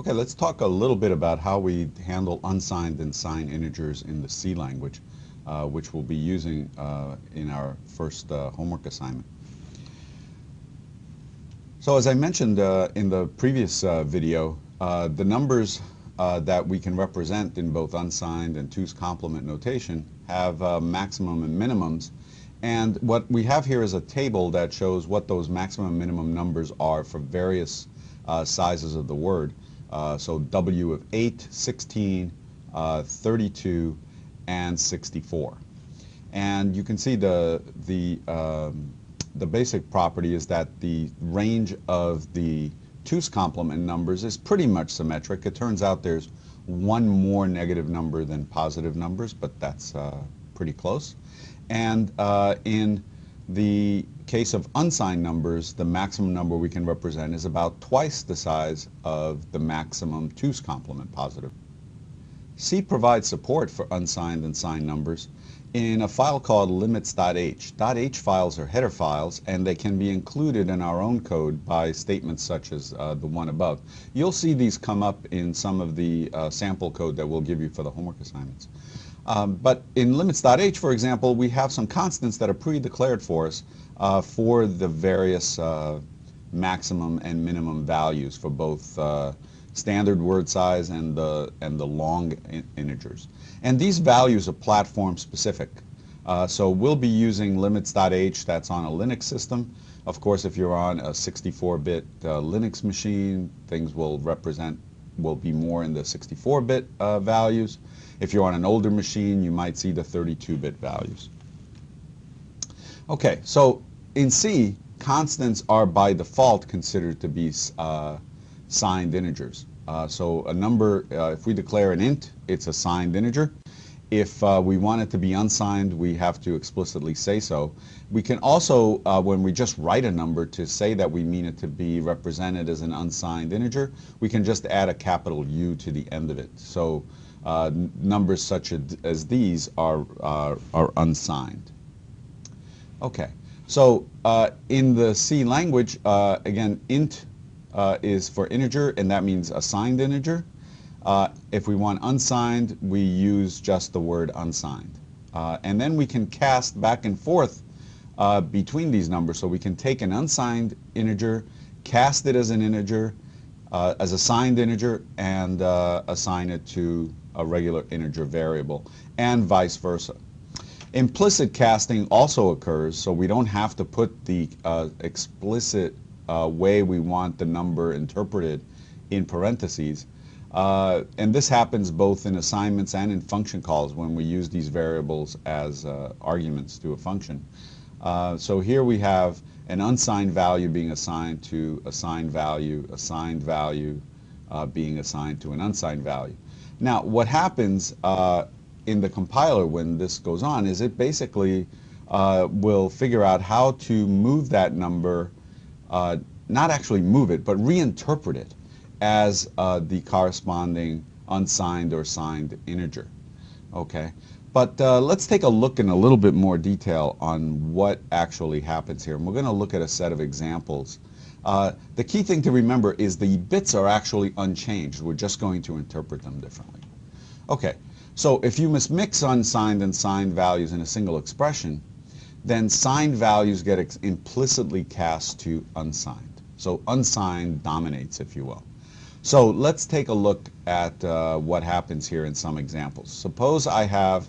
Okay, let's talk a little bit about how we handle unsigned and signed integers in the C language, which we'll be using in our first homework assignment. So as I mentioned in the previous video, the numbers that we can represent in both unsigned and 2's complement notation have maximum and minimums. And what we have here is a table that shows what those maximum and minimum numbers are for various sizes of the word. So W of 8, 16, 32, and 64. And you can see the basic property is that the range of the 2's complement numbers is pretty much symmetric. It turns out there's one more negative number than positive numbers, but that's pretty close. And in the case of unsigned numbers, the maximum number we can represent is about twice the size of the maximum 2's complement positive. C provides support for unsigned and signed numbers in a file called limits.h. .h files are header files, and they can be included in our own code by statements such as the one above. You'll see these come up in some of the sample code that we'll give you for the homework assignments. But in limits.h, for example, we have some constants that are pre-declared for us for the various maximum and minimum values for both standard word size and the long integers. And these values are platform specific. So we'll be using limits.h that's on a Linux system. Of course, if you're on a 64-bit Linux machine, things will be more in the 64-bit values. If you're on an older machine, you might see the 32-bit values. Okay, so in C, constants are by default considered to be signed integers. So a number, if we declare an int, it's a signed integer. If we want it to be unsigned, we have to explicitly say so. We can also, when we just write a number to say that we mean it to be represented as an unsigned integer, we can just add a capital U to the end of it. So numbers such as these are unsigned. Okay, so in the C language, again, int is for integer, and that means a signed integer. If we want unsigned, we use just the word unsigned. And then we can cast back and forth between these numbers. So we can take an unsigned integer, cast it as an integer, as a signed integer, and assign it to a regular integer variable, and vice versa. Implicit casting also occurs, so we don't have to put the explicit way we want the number interpreted in parentheses. And this happens both in assignments and in function calls when we use these variables as arguments to a function. So here we have an unsigned value being assigned to a signed value being assigned to an unsigned value. Now, what happens in the compiler when this goes on is it basically will figure out how to move that number, not actually move it, but reinterpret it as the corresponding unsigned or signed integer. Okay, but let's take a look in a little bit more detail on what actually happens here. And we're going to look at a set of examples. The key thing to remember is the bits are actually unchanged. We're just going to interpret them differently. Okay, so if you mix unsigned and signed values in a single expression, then signed values get implicitly cast to unsigned. So unsigned dominates, if you will. So let's take a look at what happens here in some examples. Suppose I have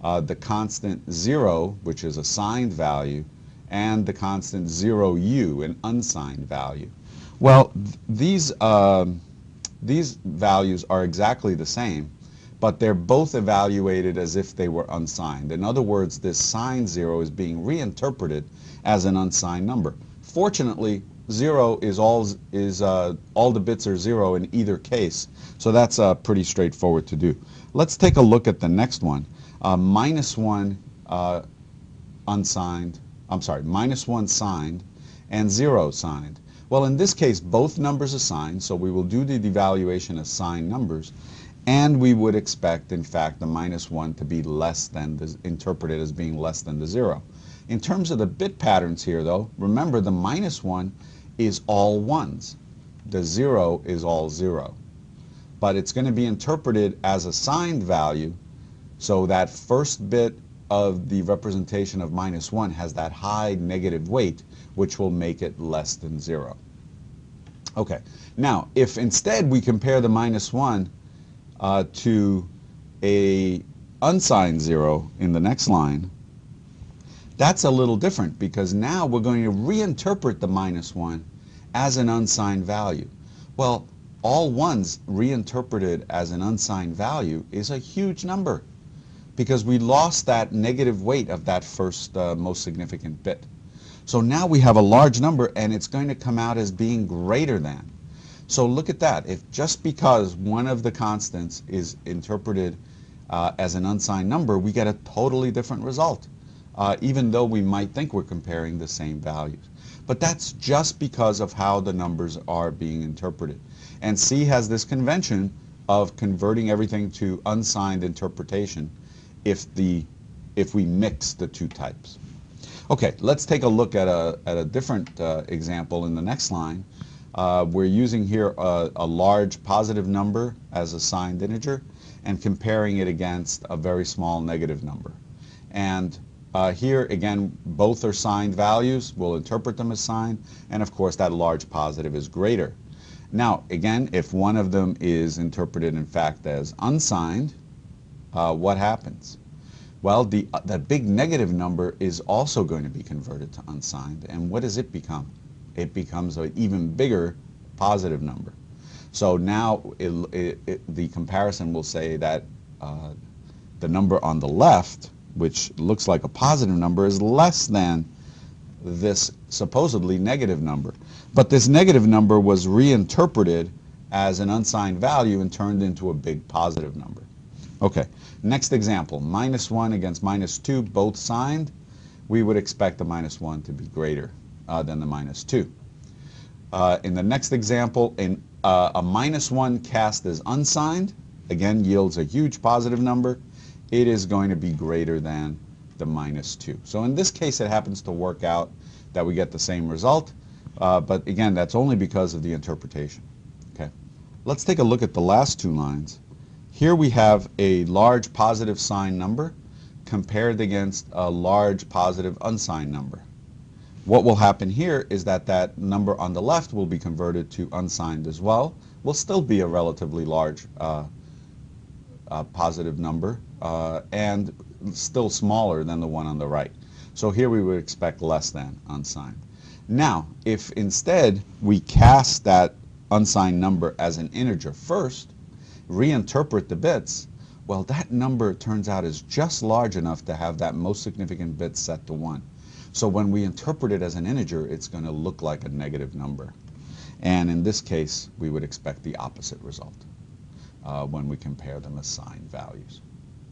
the constant 0, which is a signed value, and the constant 0u, an unsigned value. Well, these values are exactly the same, but they're both evaluated as if they were unsigned. In other words, this signed 0 is being reinterpreted as an unsigned number. Fortunately, 0 is all the bits are 0 in either case, so that's pretty straightforward to do. Let's take a look at the next one. -1 unsigned, I'm sorry, -1 signed and 0 signed. Well, in this case, both numbers are signed, so we will do the evaluation as signed numbers, and we would expect, in fact, the -1 to be less than interpreted as being less than the 0. In terms of the bit patterns here, though, remember the -1 is all ones. The 0 is all 0. but it's going to be interpreted as a signed value, so that first bit of the representation of -1 has that high negative weight, which will make it less than 0. Okay, now if instead we compare the -1 to a unsigned 0 in the next line, that's a little different, because now we're going to reinterpret the -1 as an unsigned value. Well, all ones reinterpreted as an unsigned value is a huge number, because we lost that negative weight of that first most significant bit. So now we have a large number, and it's going to come out as being greater than. So look at that. If just because one of the constants is interpreted as an unsigned number, we get a totally different result, even though we might think we're comparing the same values. But that's just because of how the numbers are being interpreted. And C has this convention of converting everything to unsigned interpretation if we mix the two types. Okay, let's take a look at a different example in the next line. We're using here a large positive number as a signed integer and comparing it against a very small negative number. And here again, both are signed values. We'll interpret them as signed, and of course that large positive is greater. Now again, if one of them is interpreted in fact as unsigned, what happens? Well, that big negative number is also going to be converted to unsigned, and what does it become? It becomes an even bigger positive number. So now the comparison will say that the number on the left, which looks like a positive number, is less than this supposedly negative number. But this negative number was reinterpreted as an unsigned value and turned into a big positive number. Okay, next example, -1 against -2, both signed. We would expect the -1 to be greater than the -2. In the next example, a -1 cast as unsigned, again yields a huge positive number. It is going to be greater than the -2. So in this case, it happens to work out that we get the same result, but again, that's only because of the interpretation. Okay, let's take a look at the last two lines. Here we have a large positive signed number compared against a large positive unsigned number. What will happen here is that that number on the left will be converted to unsigned as well. Will still be a relatively large positive number and still smaller than the one on the right. So here we would expect less than unsigned. Now, if instead we cast that unsigned number as an integer first, reinterpret the bits, well, that number turns out is just large enough to have that most significant bit set to 1. So when we interpret it as an integer, it's going to look like a negative number. And in this case, we would expect the opposite result when we compare them as signed values.